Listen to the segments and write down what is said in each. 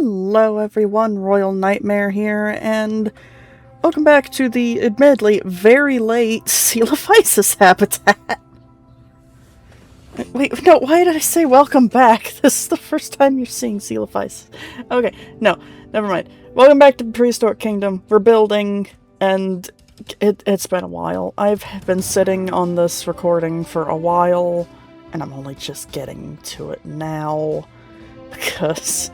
Hello everyone, Royal Nightmare here, and welcome back to the admittedly very late Coelophysis habitat. Wait, no, why did I say welcome back? This is the first time you're seeing Coelophysis. Okay, no, never mind. Welcome back to the Prehistoric Kingdom. We're building, and it's been a while. I've been sitting on this recording for a while, and I'm only just getting to it now. Because...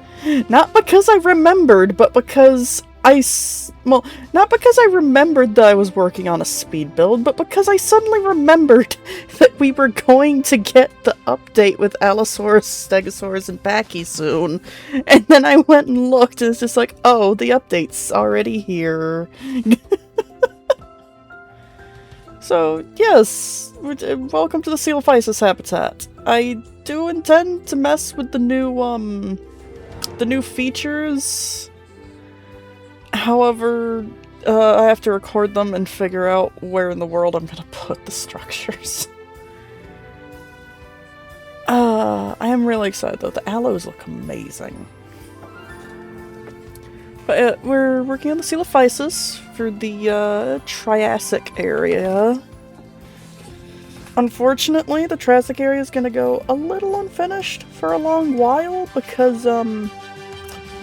not because I remembered, but because not because I remembered that I was working on a speed build, but because I suddenly remembered that we were going to get the update with Allosaurus, Stegosaurus, and Pachy soon. And then I went and looked, and it's just like, oh, the update's already here. So, yes, welcome to the Coelophysis habitat. I do intend to mess with the new features. However, I have to record them and figure out where in the world I'm gonna put the structures. I am really excited though. The aloes look amazing. But we're working on the Coelophysis for the Triassic area. Unfortunately, the Triassic area is gonna go a little unfinished for a long while because,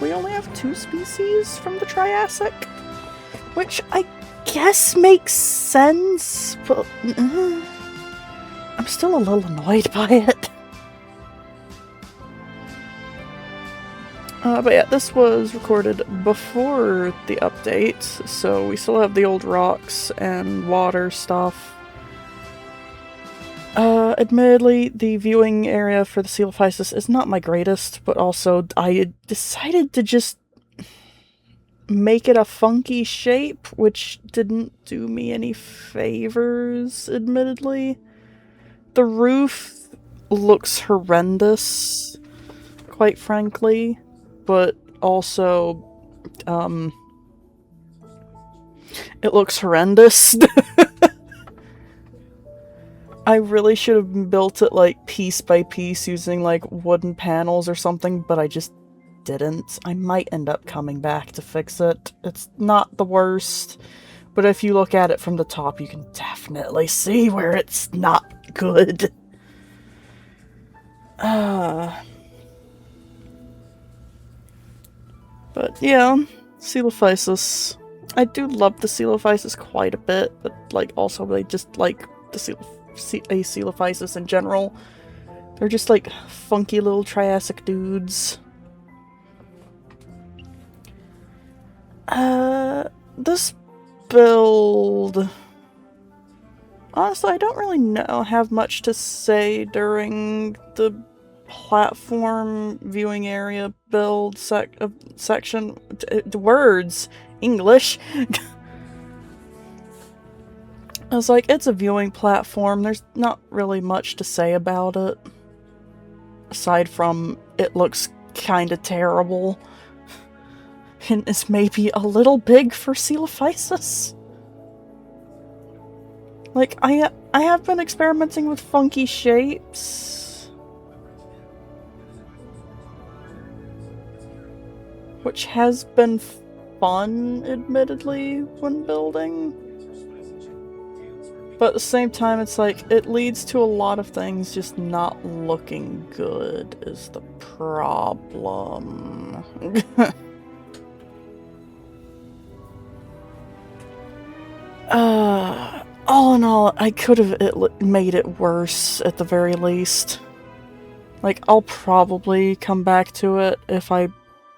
we only have 2 species from the Triassic. Which I guess makes sense, but I'm still a little annoyed by it. But yeah, this was recorded before the update, so we still have the old rocks and water stuff. Admittedly, the viewing area for the Coelophysis is not my greatest, but also I decided to just make it a funky shape, which didn't do me any favors, admittedly. The roof looks horrendous, quite frankly, but also, it looks horrendous. I really should have built it, like, piece by piece using, like, wooden panels or something, but I just didn't. I might end up coming back to fix it. It's not the worst, but if you look at it from the top, you can definitely see where it's not good. But yeah, Coelophysis. I do love the Coelophysis quite a bit, but, like, also I just like the Coelophysis in general. They're just like funky little Triassic dudes. This build... honestly, I don't really have much to say during the platform viewing area build section. Words! English! I was like, it's a viewing platform, there's not really much to say about it. Aside from, it looks kinda terrible. And it's maybe a little big for Coelophysis. Like, I have been experimenting with funky shapes. Which has been fun, admittedly, when building. But at the same time, it's like, it leads to a lot of things just not looking good is the problem. All in all, I could have made it worse at the very least. Like, I'll probably come back to it if I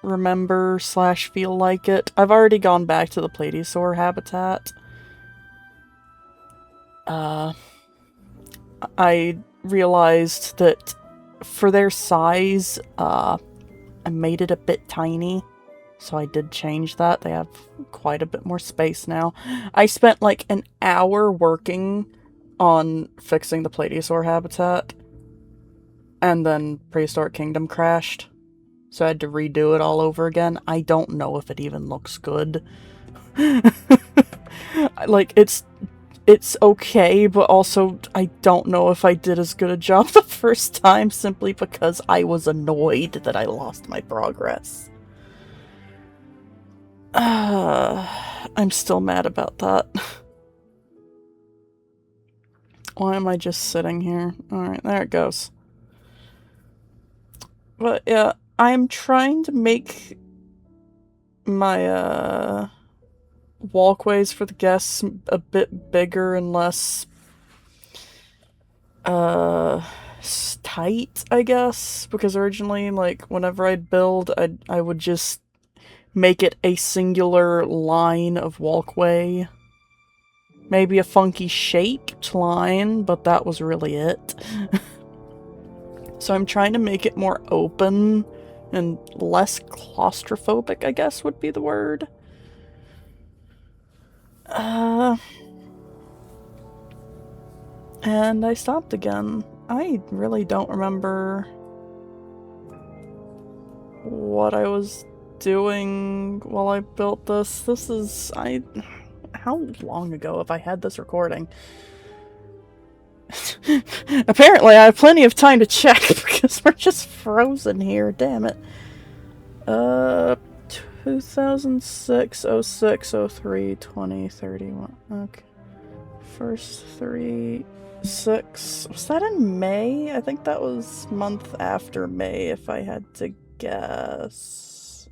remember / feel like it. I've already gone back to the Plesiosaur habitat. I realized that for their size, I made it a bit tiny, so I did change that. They have quite a bit more space now. I spent like an hour working on fixing the Plesiosaur habitat, and then Prehistoric Kingdom crashed, so I had to redo it all over again. I don't know if it even looks good. Like, it's okay, but also I don't know if I did as good a job the first time simply because I was annoyed that I lost my progress. I'm still mad about that. Why am I just sitting here? Alright, there it goes. But yeah, I'm trying to make my walkways for the guests a bit bigger and less tight, I guess, because originally, like, whenever I'd build, I would just make it a singular line of walkway. Maybe a funky shaped line, but that was really it. So I'm trying to make it more open and less claustrophobic, I guess would be the word. And I stopped again. I really don't remember what I was doing while I built this. This is... How long ago have I had this recording? Apparently I have plenty of time to check because we're just frozen here, damn it. 2006, 06, 03, 20, 31. Okay. First 3, 6. Was that in May? I think that was month after May, if I had to guess.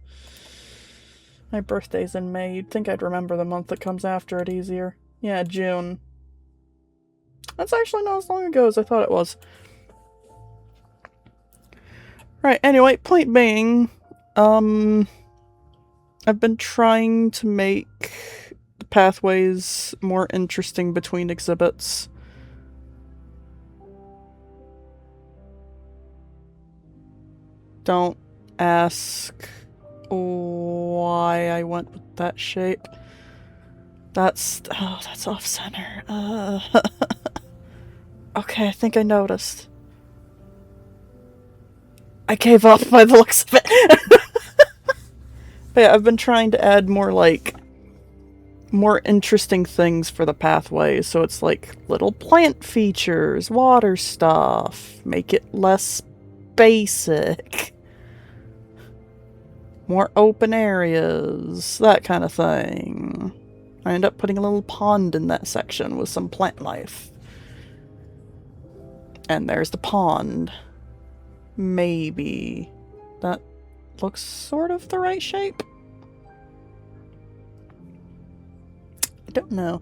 My birthday's in May. You'd think I'd remember the month that comes after it easier. Yeah, June. That's actually not as long ago as I thought it was. Right, anyway, point being, I've been trying to make the pathways more interesting between exhibits. Don't ask why I went with that shape. That's off-center. Okay, I think I noticed. I gave up by the looks of it. But yeah, I've been trying to add more, like, more interesting things for the pathways. So it's like little plant features, water stuff, make it less basic. More open areas, that kind of thing. I end up putting a little pond in that section with some plant life. And there's the pond. Maybe. That looks sort of the right shape. I don't know.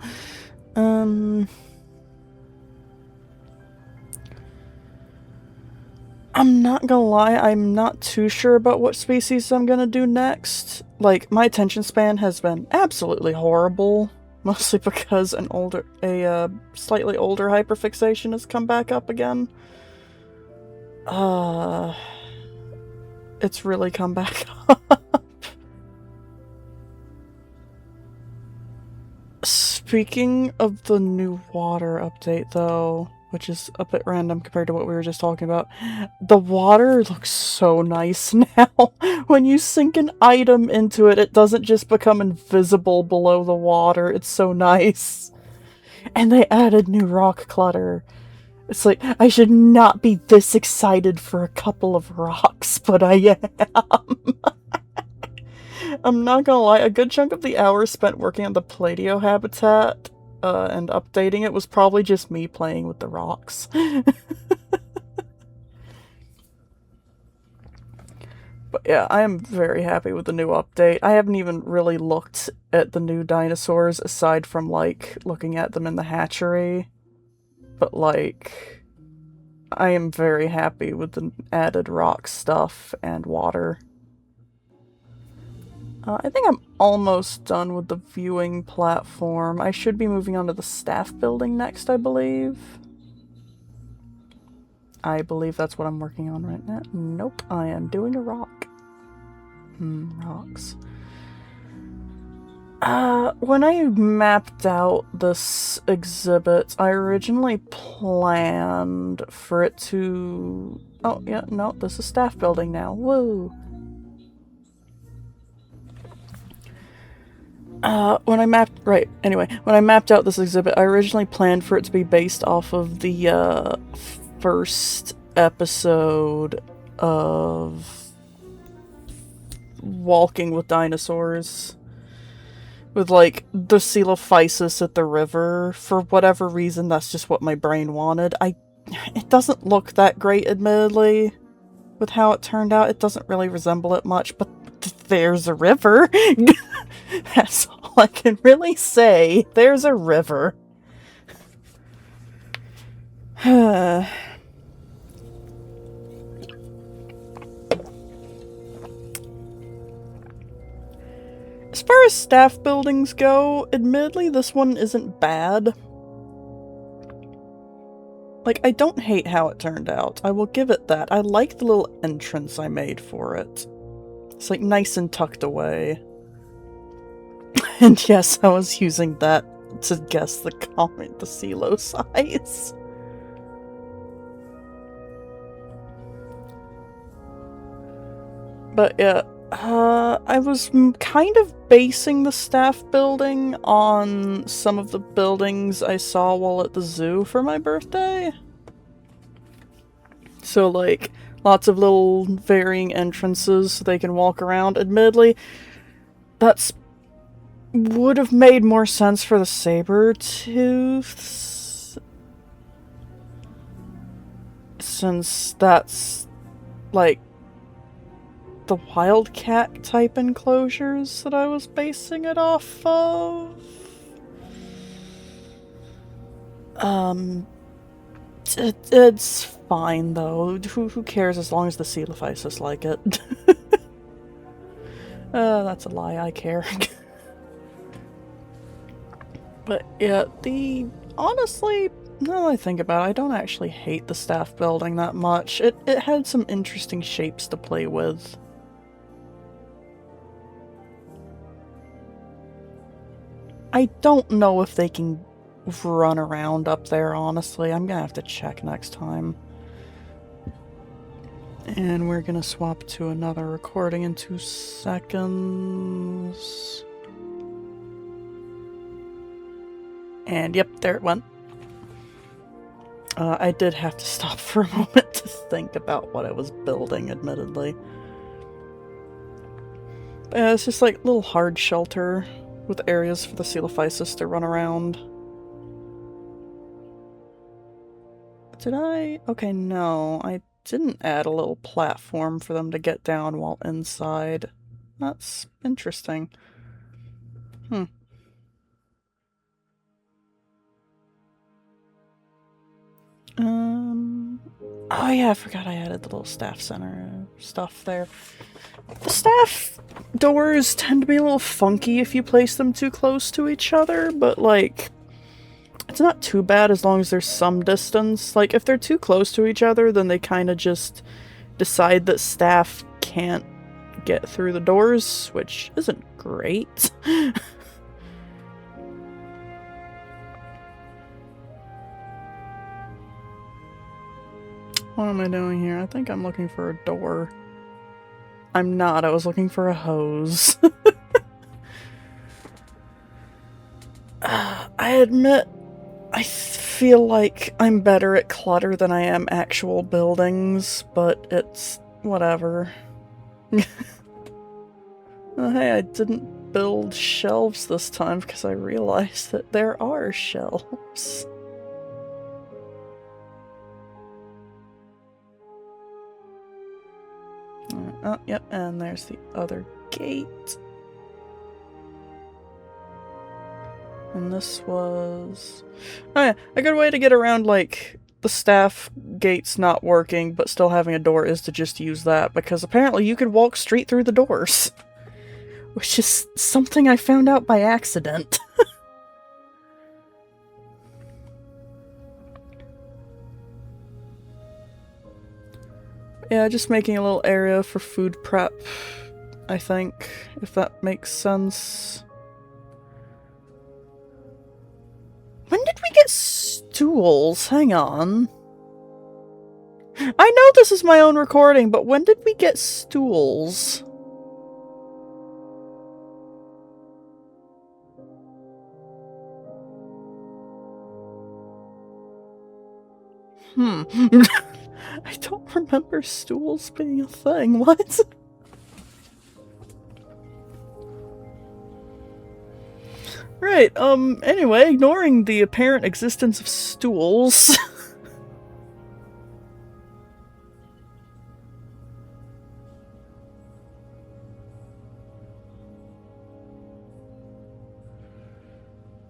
I'm not gonna lie, I'm not too sure about what species I'm gonna do next. Like, my attention span has been absolutely horrible. Mostly because a slightly older hyperfixation has come back up again. It's really come back up. Speaking of the new water update, though, which is a bit random compared to what we were just talking about, the water looks so nice now. When you sink an item into it, it doesn't just become invisible below the water. It's so nice. And they added new rock clutter. It's like, I should not be this excited for a couple of rocks, but I am. I'm not gonna lie, a good chunk of the hours spent working on the Palladio habitat and updating it was probably just me playing with the rocks. But yeah, I am very happy with the new update. I haven't even really looked at the new dinosaurs aside from, like, looking at them in the hatchery. But, like, I am very happy with the added rock stuff and water. I think I'm almost done with the viewing platform. I should be moving on to the staff building next, I believe. I believe that's what I'm working on right now. Nope, I am doing a rock. Rocks. When I mapped out this exhibit, I originally planned for it to... Oh, yeah, no, this is staff building now. Woo! When I mapped out this exhibit, I originally planned for it to be based off of the, first episode of Walking with Dinosaurs. with like the Coelophysis at the river. For whatever reason, that's just what my brain wanted. It doesn't look that great, admittedly, with how it turned out. It doesn't really resemble it much, but there's a river. That's all I can really say. There's a river. As far as staff buildings go, admittedly this one isn't bad. Like, I don't hate how it turned out. I will give it that. I like the little entrance I made for it. It's like nice and tucked away. And yes, I was using that to guess the silo size. But yeah, I was kind of basing the staff building on some of the buildings I saw while at the zoo for my birthday. So like, lots of little varying entrances so they can walk around. Admittedly, that's would have made more sense for the saber-tooths, since that's like the wildcat type enclosures that I was basing it off of. It's fine though. Who cares as long as the Coelophysis like it? That's a lie, I care. But yeah, honestly, now that I think about it, I don't actually hate the staff building that much. It had some interesting shapes to play with. I don't know if they can run around up there, honestly. I'm gonna have to check next time. And we're gonna swap to another recording in 2 seconds. And yep, there it went. I did have to stop for a moment to think about what I was building, admittedly. But yeah, it's just like a little hard shelter with areas for the Coelophysis to run around. Did I? Okay, no, I didn't add a little platform for them to get down while inside. That's interesting. Oh yeah, I forgot I added the little staff center stuff there. The staff doors tend to be a little funky if you place them too close to each other, but like, it's not too bad as long as there's some distance. Like, if they're too close to each other, then they kind of just decide that staff can't get through the doors, which isn't great. What am I doing here? I think I'm looking for a door. I'm not. I was looking for a hose. I admit, I feel like I'm better at clutter than I am actual buildings, but it's whatever. Hey, I didn't build shelves this time because I realized that there are shelves. Oh, yep, and there's the other gate. And this was... oh yeah, a good way to get around, like, the staff gates not working, but still having a door is to just use that, because apparently you could walk straight through the doors. Which is something I found out by accident. Yeah, just making a little area for food prep, I think, if that makes sense. When did we get stools? Hang on. I know this is my own recording, but when did we get stools? I don't remember stools being a thing. What? Right, anyway, ignoring the apparent existence of stools.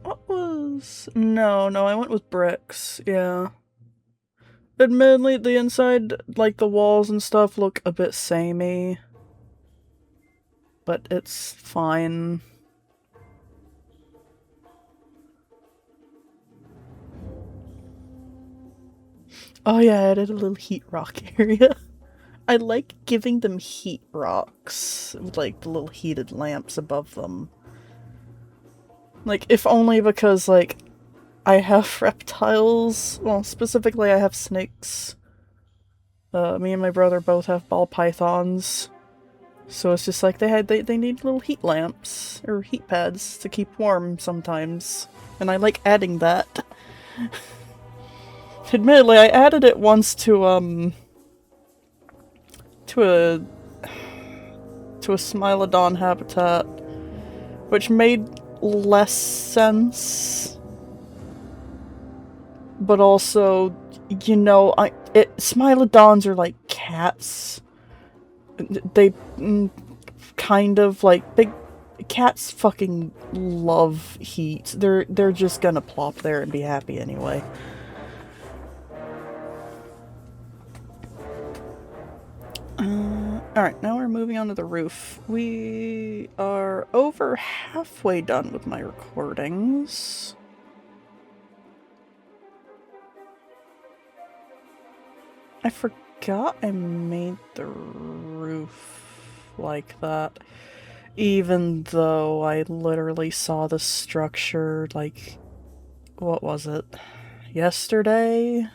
What was... No, I went with bricks, yeah. Admittedly, the inside, like the walls and stuff, look a bit samey. But it's fine. Oh yeah, I added a little heat rock area. I like giving them heat rocks, with like the little heated lamps above them. Like, if only because, like, I have reptiles. Well, specifically I have snakes. Me and my brother both have ball pythons. So it's just like they need little heat lamps, or heat pads, to keep warm sometimes. And I like adding that. Admittedly, I added it once to a Smilodon habitat, which made less sense. But also, you know, Smilodons are like cats. They kind of like big cats fucking love heat. They're just gonna plop there and be happy anyway. Alright, now we're moving on to the roof. We are over halfway done with my recordings. I forgot I made the roof like that. Even though I literally saw the structure, like, what was it? Yesterday?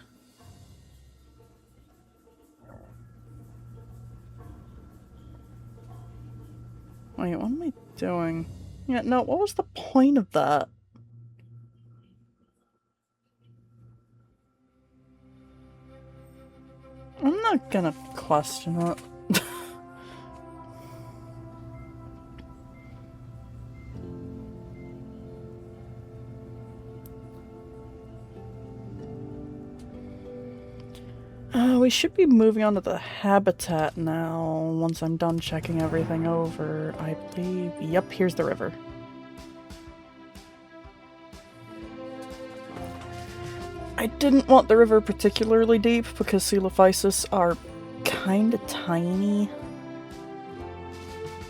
Wait, what am I doing? Yeah, no, what was the point of that? I'm not gonna question it. We should be moving on to the habitat now, once I'm done checking everything over, I believe. Yep, here's the river. I didn't want the river particularly deep because Coelophysis are kinda tiny.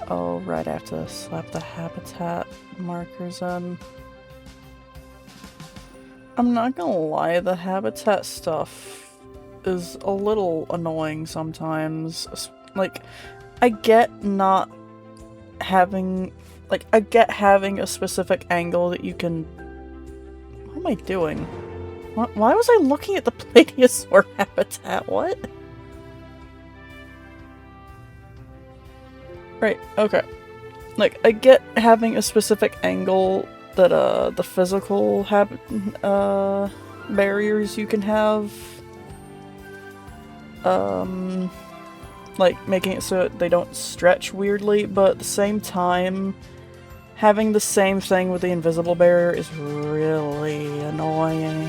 Oh, right, I have to slap the habitat markers in. I'm not gonna lie, the habitat stuff is a little annoying sometimes. Like, I get not having... Like, I get having a specific angle that you can... What am I doing? Why was I looking at the Plesiosaur habitat? What? Right, okay. Like, I get having a specific angle that, the physical barriers you can have. Like, making it so they don't stretch weirdly, but at the same time, having the same thing with the invisible barrier is really annoying.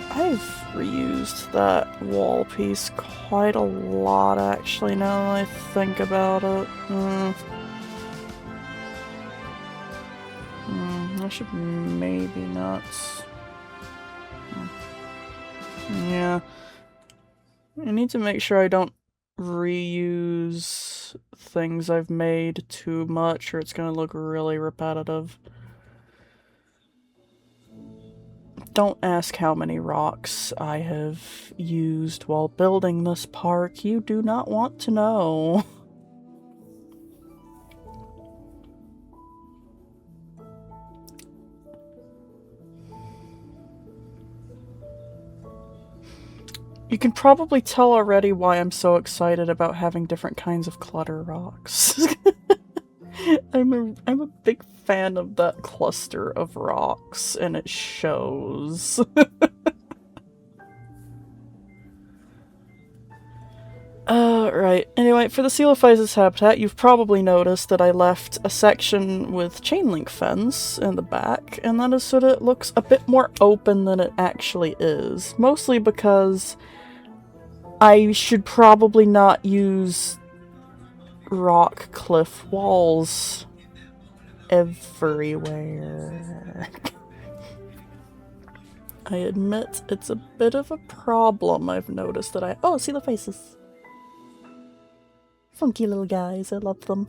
I've reused that wall piece quite a lot, actually, now that I think about it. I should maybe not. Yeah. I need to make sure I don't reuse things I've made too much, or it's gonna look really repetitive. Don't ask how many rocks I have used while building this park. You do not want to know. You can probably tell already why I'm so excited about having different kinds of clutter rocks. I'm a big fan of that cluster of rocks, and it shows. Alright, anyway, for the Coelophysis habitat, you've probably noticed that I left a section with chain link fence in the back, and that is so that it looks a bit more open than it actually is. Mostly because I should probably not use rock cliff walls everywhere. I admit it's a bit of a problem. I've noticed that oh, Coelophysis. Funky little guys, I love them.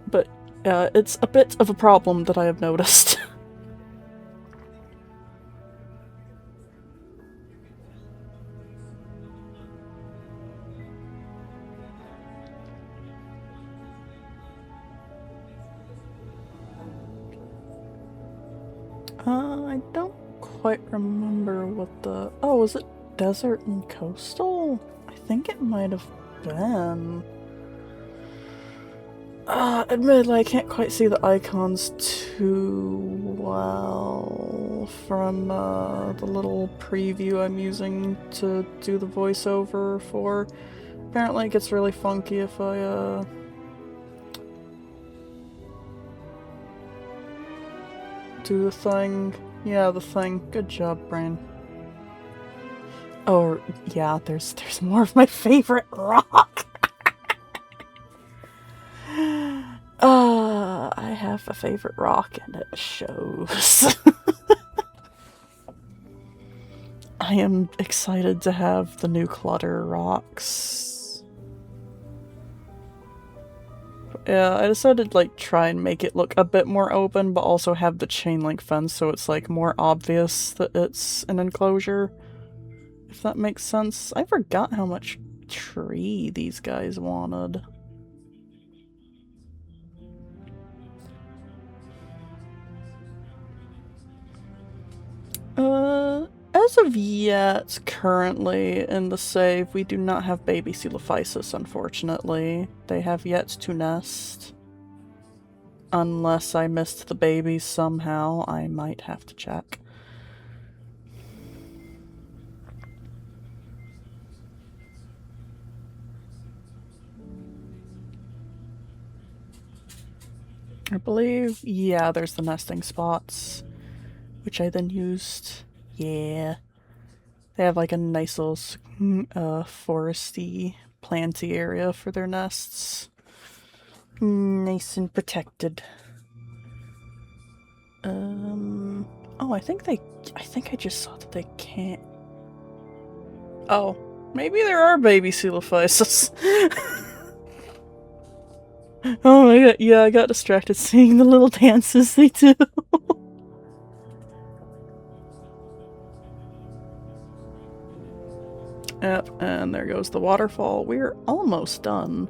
But it's a bit of a problem that I have noticed. I don't quite remember what the... Oh, was it desert and coastal? I think it might have been. Admittedly, I can't quite see the icons too well from the little preview I'm using to do the voiceover for. Apparently it gets really funky if I do the thing. Yeah, the thing. Good job, brain. Oh, yeah, there's more of my favorite rock! I have a favorite rock and it shows. I am excited to have the new clutter rocks. Yeah, I decided to like try and make it look a bit more open, but also have the chain link fence so it's like more obvious that it's an enclosure. If that makes sense. I forgot how much tree these guys wanted. As of yet, currently, in the save, we do not have baby Coelophysis, unfortunately. They have yet to nest. Unless I missed the babies somehow, I might have to check. I believe, yeah, there's the nesting spots, which I then used. Yeah. They have like a nice little foresty, planty area for their nests. Nice and protected. Oh, I think I just saw that they can't. Oh, maybe there are baby Coelophysis. Oh my god, yeah, I got distracted seeing the little dances they do. Yep, and there goes the waterfall. We're almost done.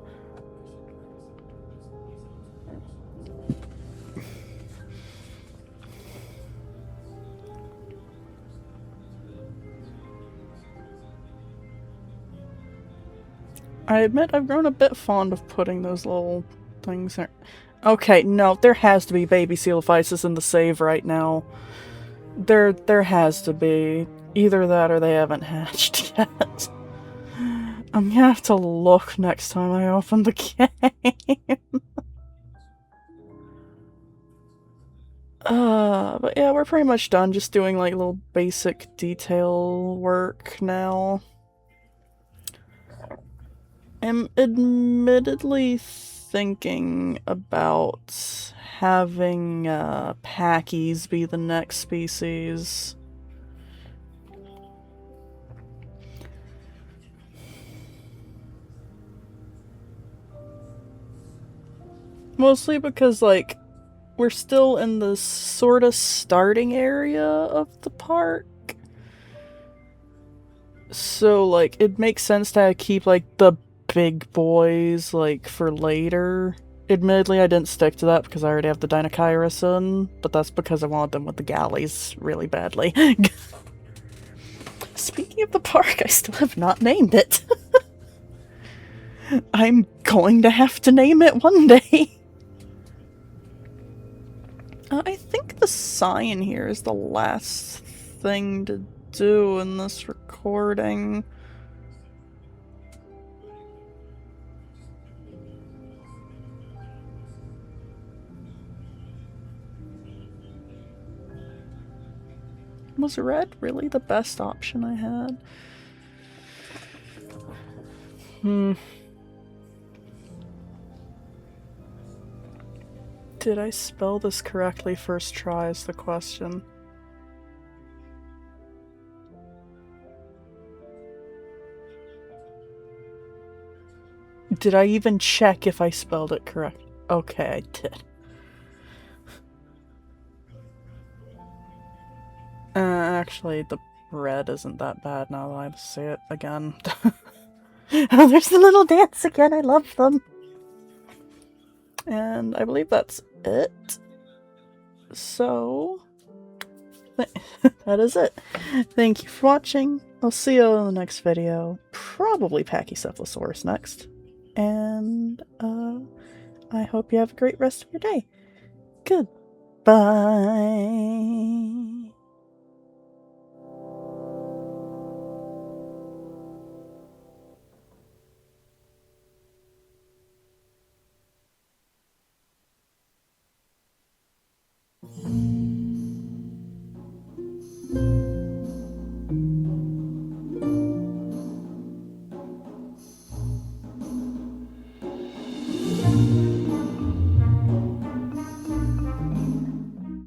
I admit I've grown a bit fond of putting those little things there. Okay, no, there has to be baby Coelophysis in the save right now. There has to be. Either that or they haven't hatched yet. I'm gonna have to look next time I open the game. But yeah, we're pretty much done just doing like little basic detail work now. I'm admittedly thinking about having packies be the next species. Mostly because, like, we're still in the sort of starting area of the park. So, like, it makes sense to keep, like, the big boys, like, for later. Admittedly, I didn't stick to that because I already have the Dinochirus in, but that's because I wanted them with the galleys really badly. Speaking of the park, I still have not named it. I'm going to have to name it one day. I think the sign here is the last thing to do in this recording. Was red really the best option I had? Did I spell this correctly first try is the question. Did I even check if I spelled it correct? Okay, I did. Actually, the red isn't that bad now that I see it again. Oh, there's the little dance again. I love them. And I believe that's it. So, that is it. Thank you for watching. I'll see you in the next video. Probably Pachycephalosaurus next. And, I hope you have a great rest of your day. Goodbye.